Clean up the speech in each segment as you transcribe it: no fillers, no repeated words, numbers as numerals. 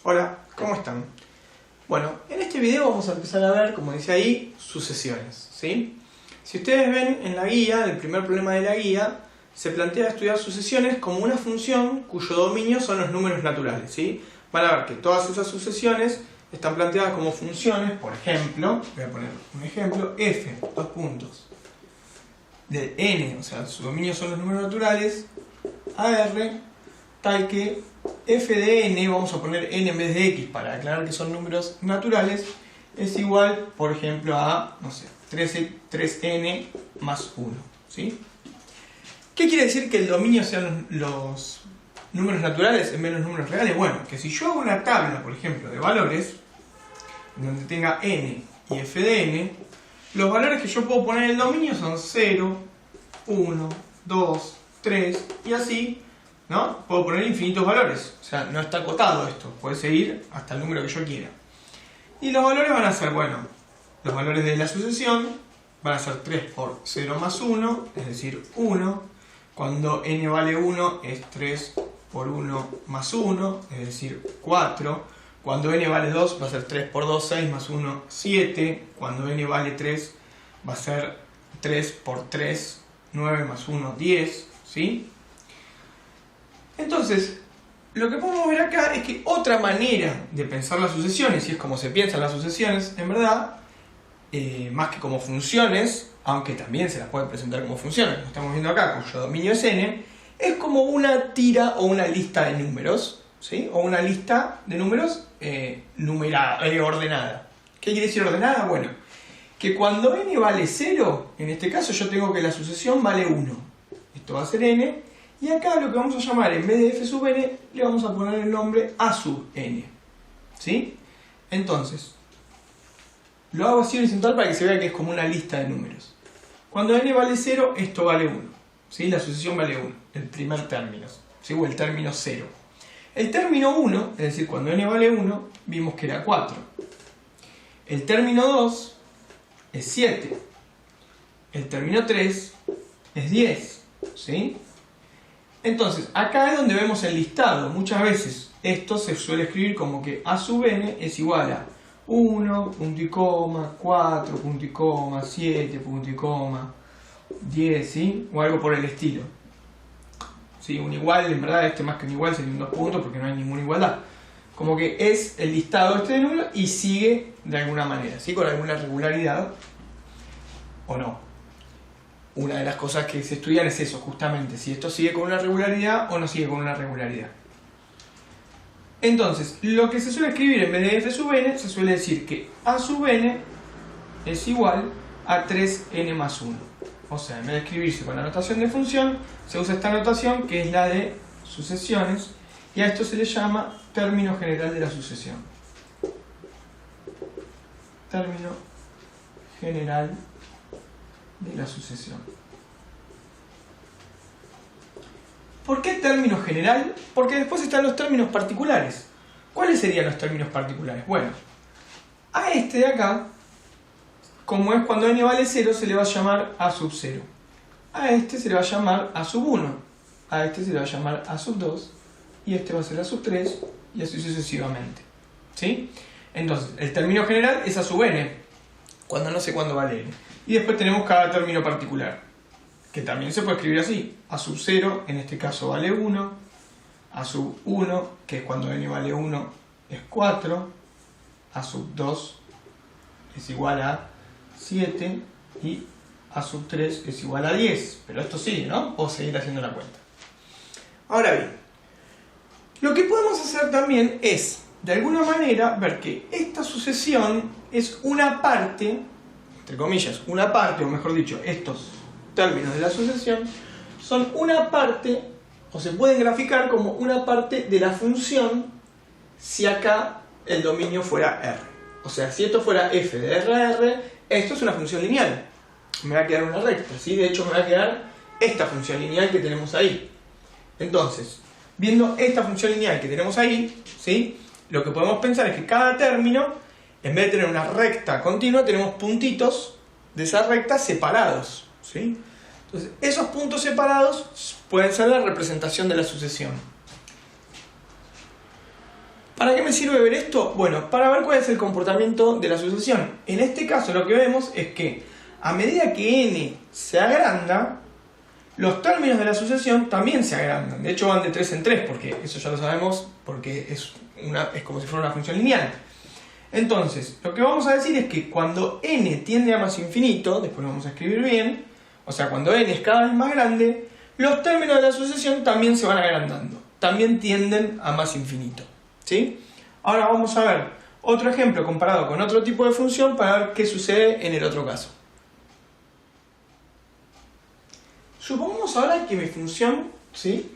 Hola, ¿cómo están? Bueno, en este video vamos a empezar a ver, como dice ahí, sucesiones, ¿sí? Si ustedes ven en la guía, el primer problema de la guía, se plantea estudiar sucesiones como una función cuyo dominio son los números naturales, ¿sí? Van a ver que todas esas sucesiones están planteadas como funciones, por ejemplo, voy a poner un ejemplo, f, dos puntos, de n, o sea, su dominio son los números naturales, a r, tal que f de n, vamos a poner n en vez de x para aclarar que son números naturales, es igual, por ejemplo, a, no sé, 3n más 1, ¿sí? ¿Qué quiere decir que el dominio sean los números naturales en vez de los números reales? Bueno, que si yo hago una tabla, por ejemplo, de valores, donde tenga n y f de n, los valores que yo puedo poner en el dominio son 0, 1, 2, 3 y así, ¿no? Puedo poner infinitos valores, o sea, no está acotado esto, puede seguir hasta el número que yo quiera. Y los valores van a ser, bueno, los valores de la sucesión van a ser 3 por 0 más 1, es decir, 1. Cuando n vale 1 es 3 por 1 más 1, es decir, 4. Cuando n vale 2 va a ser 3 por 2, 6 más 1, 7. Cuando n vale 3 va a ser 3 por 3, 9 más 1, 10, ¿sí? Entonces, lo que podemos ver acá es que otra manera de pensar las sucesiones, y es como se piensan las sucesiones, en verdad, más que como funciones, aunque también se las puede presentar como funciones, como estamos viendo acá, cuyo dominio es n, es como una tira o una lista de números, ¿sí? O una lista de números ordenada. ¿Qué quiere decir ordenada? Bueno, que cuando n vale 0, en este caso yo tengo que la sucesión vale 1. Esto va a ser n, y acá lo que vamos a llamar, en vez de f sub n, le vamos a poner el nombre a sub n, ¿sí? Entonces, lo hago así horizontal para que se vea que es como una lista de números. Cuando n vale 0, esto vale 1, ¿sí? La sucesión vale 1, el primer término, ¿sí? O el término 0. El término 1, es decir, cuando n vale 1, vimos que era 4. El término 2 es 7. El término 3 es 10, ¿sí? Entonces, acá es donde vemos el listado. Muchas veces esto se suele escribir como que a sub n es igual a 1, punto y coma, 4, punto y coma, 7, punto y coma, 10, ¿sí? O algo por el estilo. Sí, un igual, en verdad, más que un igual sería un 2 puntos porque no hay ninguna igualdad. Como que es el listado este de números y sigue de alguna manera, ¿sí? Con alguna regularidad o no. Una de las cosas que se estudian es eso, justamente, si esto sigue con una regularidad o no sigue con una regularidad. Entonces, lo que se suele escribir en vez de f sub n, se suele decir que a sub n es igual a 3n más 1. O sea, en vez de escribirse con la notación de función, se usa esta notación que es la de sucesiones, y a esto se le llama término general de la sucesión. Término general de la sucesión. ¿Por qué término general? Porque después están los términos particulares. ¿Cuáles serían los términos particulares? Bueno, a este de acá, como es cuando n vale 0, se le va a llamar a sub 0. A este se le va a llamar a sub 1. A este se le va a llamar a sub 2. Y este va a ser a sub 3. Y así sucesivamente, ¿sí? Entonces, el término general es a sub n, cuando no sé cuándo vale n. Y después tenemos cada término particular, que también se puede escribir así. A sub 0, en este caso vale 1. A sub 1, que es cuando n vale 1, es 4. A sub 2 es igual a 7. Y a sub 3 es igual a 10. Pero esto sigue, ¿no? Puedo seguir haciendo la cuenta. Ahora bien, lo que podemos hacer también es, de alguna manera, ver que esta sucesión es una parte, entre comillas, una parte, o mejor dicho, estos términos de la sucesión son una parte, o se pueden graficar como una parte de la función si acá el dominio fuera R. O sea, si esto fuera f de R a R, esto es una función lineal. Me va a quedar una recta, ¿sí? De hecho, me va a quedar esta función lineal que tenemos ahí. Entonces, viendo esta función lineal que tenemos ahí, ¿sí? Lo que podemos pensar es que cada término, en vez de tener una recta continua, tenemos puntitos de esa recta separados, ¿sí? Entonces, esos puntos separados pueden ser la representación de la sucesión. ¿Para qué me sirve ver esto? Bueno, para ver cuál es el comportamiento de la sucesión. En este caso lo que vemos es que a medida que n se agranda, los términos de la sucesión también se agrandan. De hecho van de 3 en 3, porque eso ya lo sabemos, porque es como si fuera una función lineal. Entonces, lo que vamos a decir es que cuando n tiende a más infinito, después lo vamos a escribir bien, o sea, cuando n es cada vez más grande, los términos de la sucesión también se van agrandando, también tienden a más infinito. ¿Sí? Ahora vamos a ver otro ejemplo comparado con otro tipo de función para ver qué sucede en el otro caso. Supongamos ahora que mi función, ¿sí?,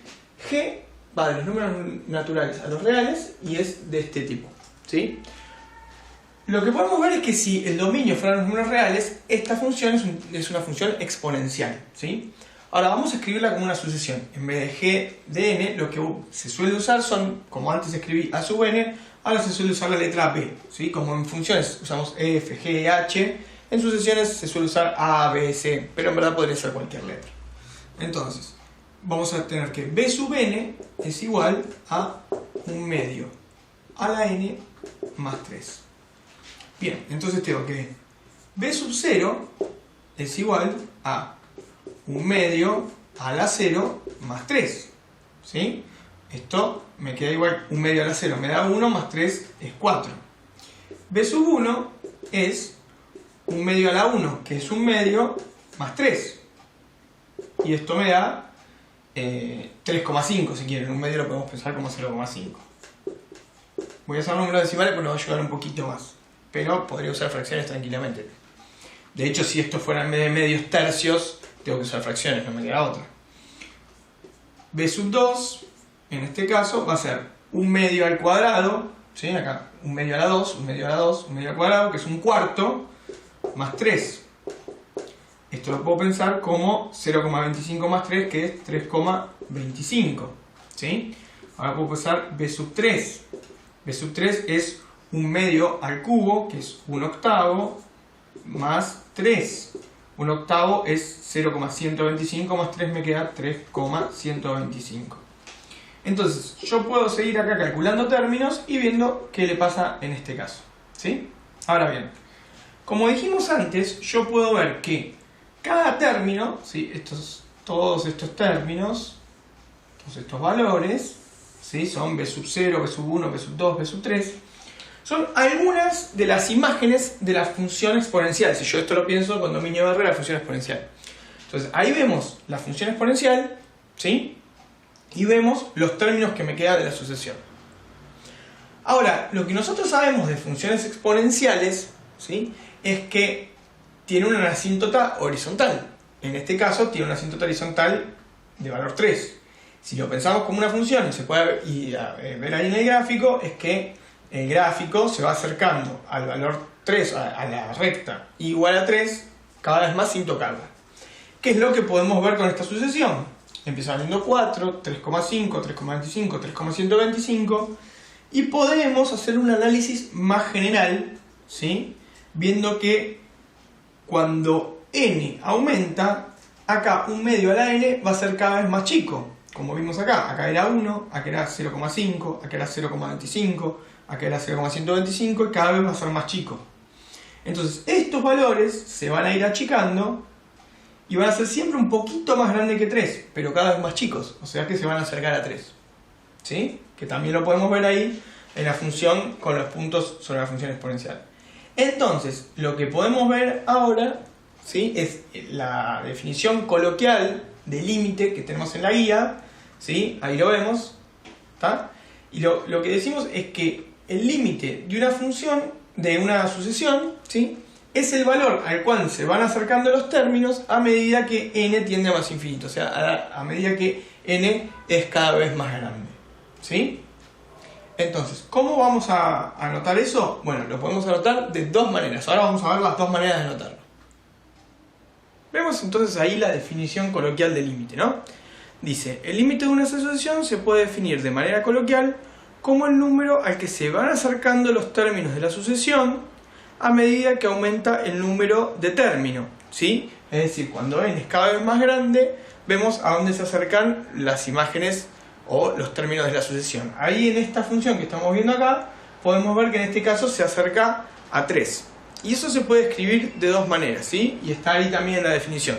g va de los números naturales a los reales y es de este tipo. ¿Sí? Lo que podemos ver es que si el dominio fuera los números reales, esta función es una función exponencial. ¿Sí? Ahora vamos a escribirla como una sucesión. En vez de g de n, lo que se suele usar son, como antes escribí a sub n, ahora se suele usar la letra b. ¿Sí? Como en funciones usamos f, g, h, en sucesiones se suele usar a, b, c, pero en verdad podría ser cualquier letra. Entonces, vamos a tener que b sub n es igual a 1 medio a la n más 3. Bien, entonces tengo que b sub 0 es igual a 1 medio a la 0 más 3. ¿Sí? Esto me queda igual, 1 medio a la 0 me da 1 más 3 es 4. b sub 1 es 1 medio a la 1, que es 1 medio más 3. Y esto me da 3,5 si quieren. 1 medio lo podemos pensar como 0,5. Voy a usar números decimales porque nos va a ayudar un poquito más. Pero podría usar fracciones tranquilamente. De hecho, si esto fuera en vez de medios tercios, tengo que usar fracciones, no me queda otra. b sub 2, en este caso, va a ser 1 medio al cuadrado, ¿sí? Acá, 1 medio a la 2, 1 medio a la 2, 1 medio al cuadrado, que es 1 cuarto, más 3. Esto lo puedo pensar como 0,25 más 3, que es 3,25. ¿Sí? Ahora puedo pensar b sub 3. b sub 3 es 1 medio al cubo, que es 1 octavo, más 3. 1 octavo es 0,125 más 3 me queda 3,125. Entonces, yo puedo seguir acá calculando términos y viendo qué le pasa en este caso. ¿Sí? Ahora bien, como dijimos antes, yo puedo ver que cada término, ¿sí?, todos estos términos, todos estos valores, ¿sí?, son b sub 0, b sub 1, b sub 2, b sub 3, son algunas de las imágenes de la función exponencial. Si yo esto lo pienso con dominio de R, la función exponencial. Entonces, ahí vemos la función exponencial, ¿sí?, y vemos los términos que me quedan de la sucesión. Ahora, lo que nosotros sabemos de funciones exponenciales, ¿sí?, es que tiene una asíntota horizontal. En este caso, tiene una asíntota horizontal de valor 3. Si lo pensamos como una función y se puede ver ahí en el gráfico, es que el gráfico se va acercando al valor 3, a la recta igual a 3, cada vez más sin tocarla. ¿Qué es lo que podemos ver con esta sucesión? Empieza valiendo 4, 3,5, 3,25, 3,125, y podemos hacer un análisis más general, ¿sí?, viendo que cuando n aumenta, acá 1 medio a la n va a ser cada vez más chico. Como vimos acá, acá era 1, acá era 0,5, acá era 0,25, acá era 0,125 y cada vez va a ser más chico. Entonces estos valores se van a ir achicando y van a ser siempre un poquito más grandes que 3, pero cada vez más chicos, o sea que se van a acercar a 3. ¿Sí? Que también lo podemos ver ahí en la función con los puntos sobre la función exponencial. Entonces, lo que podemos ver ahora, ¿sí?, es la definición coloquial de límite que tenemos en la guía, ¿sí?, ahí lo vemos, ¿está? Y lo que decimos es que el límite de una función, de una sucesión, ¿sí?, es el valor al cual se van acercando los términos a medida que n tiende a más infinito, o sea, a medida que n es cada vez más grande. ¿Sí? Entonces, ¿cómo vamos a anotar eso? Bueno, lo podemos anotar de dos maneras. Ahora vamos a ver las dos maneras de anotarlo. Vemos entonces ahí la definición coloquial del límite, ¿no? Dice, el límite de una sucesión se puede definir de manera coloquial como el número al que se van acercando los términos de la sucesión a medida que aumenta el número de término, ¿sí? Es decir, cuando n es cada vez más grande, vemos a dónde se acercan las imágenes o los términos de la sucesión. Ahí en esta función que estamos viendo acá, podemos ver que en este caso se acerca a 3. Y eso se puede escribir de dos maneras, ¿sí? Y está ahí también en la definición.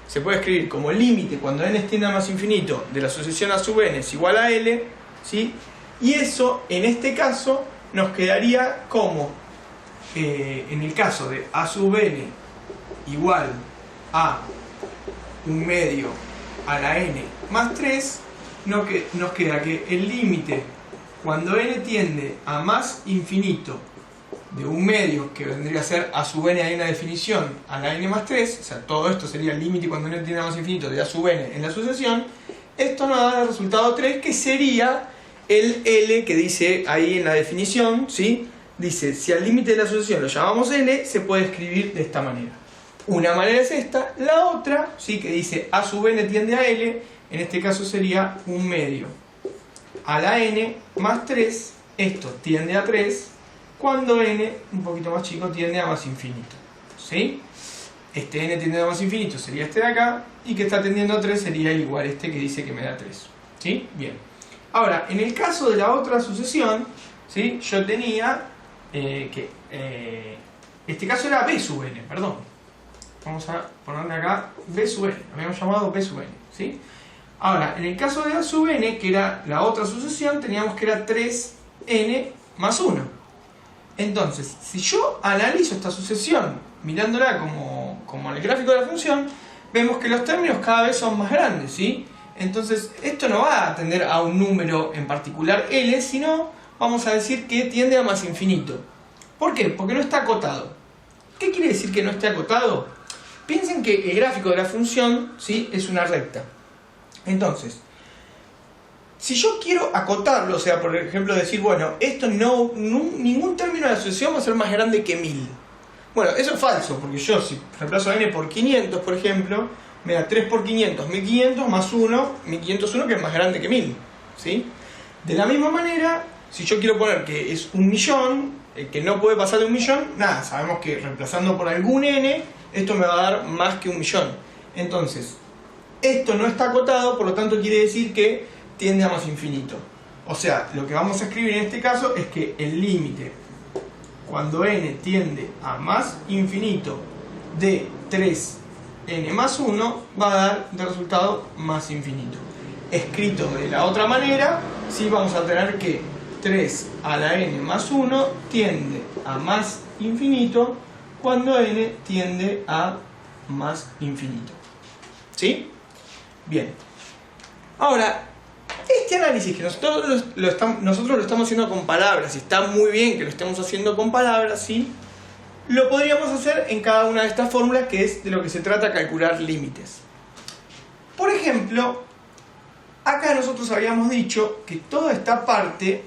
Se puede escribir como límite cuando n tiende a más infinito de la sucesión a sub n es igual a L, ¿sí? Y eso, en este caso, nos quedaría como, en el caso de a sub n igual a 1/2 a la n más 3, nos queda que el límite cuando n tiende a más infinito de 1/2, que vendría a ser a sub n, hay una definición, a la n más 3, o sea, todo esto sería el límite cuando n tiende a más infinito de a sub n en la sucesión. Esto nos da el resultado 3, que sería el L que dice ahí en la definición, ¿sí? Dice, si al límite de la sucesión lo llamamos L, se puede escribir de esta manera. Una manera es esta, la otra, ¿sí? Que dice a sub n tiende a L, en este caso sería 1/2 a la n más 3, esto tiende a 3, cuando n, un poquito más chico, tiende a más infinito, ¿sí? Este n tiende a más infinito sería este de acá, y que está tendiendo a 3 sería igual a este que dice que me da 3, ¿sí? Bien. Ahora, en el caso de la otra sucesión, ¿sí? Yo tenía este caso era b sub n, perdón. Vamos a ponerle acá b sub n, lo habíamos llamado b sub n, ¿sí? Ahora, en el caso de a sub n, que era la otra sucesión, teníamos que era 3n más 1. Entonces, si yo analizo esta sucesión mirándola como en el gráfico de la función, vemos que los términos cada vez son más grandes, ¿sí? Entonces, esto no va a tender a un número en particular L, sino vamos a decir que tiende a más infinito. ¿Por qué? Porque no está acotado. ¿Qué quiere decir que no esté acotado? Piensen que el gráfico de la función, ¿sí? Es una recta. Entonces, si yo quiero acotarlo, o sea, por ejemplo, decir, bueno, esto ningún término de la sucesión va a ser más grande que 1000. Bueno, eso es falso, porque yo si reemplazo a n por 500, por ejemplo, me da 3 por 500, 1500 más 1, 1501, que es más grande que 1000, ¿sí? De la misma manera, si yo quiero poner que es 1.000.000, que no puede pasar de 1.000.000, nada, sabemos que reemplazando por algún n, esto me va a dar más que 1.000.000. Entonces, esto no está acotado, por lo tanto quiere decir que tiende a más infinito. O sea, lo que vamos a escribir en este caso es que el límite cuando n tiende a más infinito de 3n más 1 va a dar de resultado más infinito. Escrito de la otra manera, sí vamos a tener que 3 a la n más 1 tiende a más infinito cuando n tiende a más infinito. ¿Sí? Bien. Ahora, este análisis que nosotros lo estamos haciendo con palabras, y está muy bien que lo estemos haciendo con palabras, ¿sí? Lo podríamos hacer en cada una de estas fórmulas, que es de lo que se trata calcular límites. Por ejemplo, acá nosotros habíamos dicho que toda esta parte,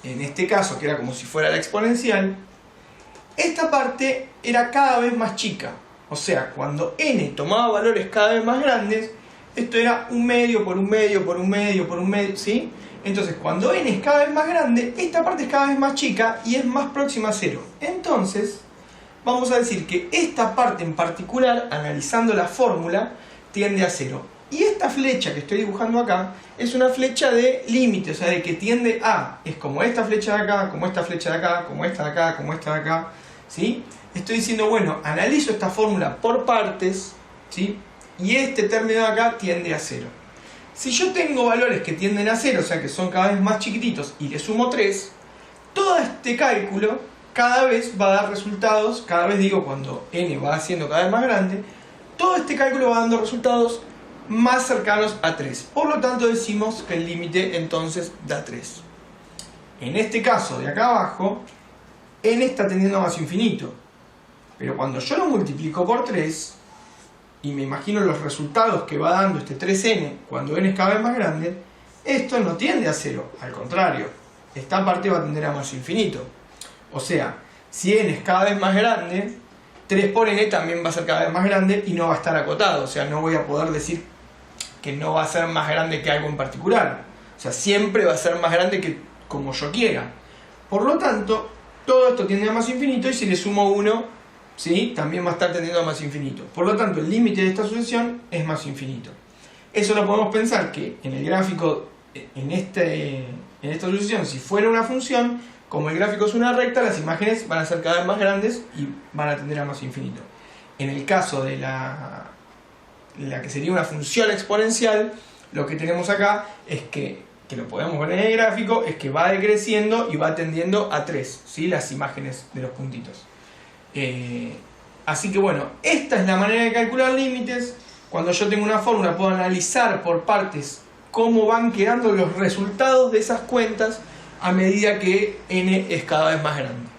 en este caso que era como si fuera la exponencial, esta parte era cada vez más chica. O sea, cuando n tomaba valores cada vez más grandes, esto era 1/2 por 1/2 por 1/2 por 1/2, ¿sí? Entonces, cuando n es cada vez más grande, esta parte es cada vez más chica y es más próxima a 0. Entonces, vamos a decir que esta parte en particular, analizando la fórmula, tiende a 0. Y esta flecha que estoy dibujando acá es una flecha de límite, o sea, de que tiende a, es como esta flecha de acá, como esta flecha de acá, como esta de acá, como esta de acá, ¿sí? Estoy diciendo, bueno, analizo esta fórmula por partes, ¿sí? Y este término de acá tiende a 0. Si yo tengo valores que tienden a 0, o sea que son cada vez más chiquititos, y le sumo 3, todo este cálculo cada vez va a dar resultados, cada vez digo cuando n va siendo cada vez más grande, todo este cálculo va dando resultados más cercanos a 3. Por lo tanto decimos que el límite entonces da 3. En este caso de acá abajo, n está tendiendo a más infinito. Pero cuando yo lo multiplico por 3, y me imagino los resultados que va dando este 3n cuando n es cada vez más grande, esto no tiende a 0, al contrario, esta parte va a tender a más infinito. O sea, si n es cada vez más grande, 3 por n también va a ser cada vez más grande y no va a estar acotado. O sea, no voy a poder decir que no va a ser más grande que algo en particular. O sea, siempre va a ser más grande que como yo quiera. Por lo tanto, todo esto tiende a más infinito y si le sumo 1, ¿sí? También va a estar tendiendo a más infinito. Por lo tanto, el límite de esta sucesión es más infinito. Eso lo podemos pensar que en el gráfico en esta sucesión, si fuera una función, como el gráfico es una recta, las imágenes van a ser cada vez más grandes y van a tender a más infinito. En el caso de la que sería una función exponencial, lo que tenemos acá es que lo podemos ver en el gráfico, es que va decreciendo y va tendiendo a 3, ¿sí? Las imágenes de los puntitos. Así que bueno, esta es la manera de calcular límites. Cuando yo tengo una fórmula puedo analizar por partes cómo van quedando los resultados de esas cuentas a medida que n es cada vez más grande.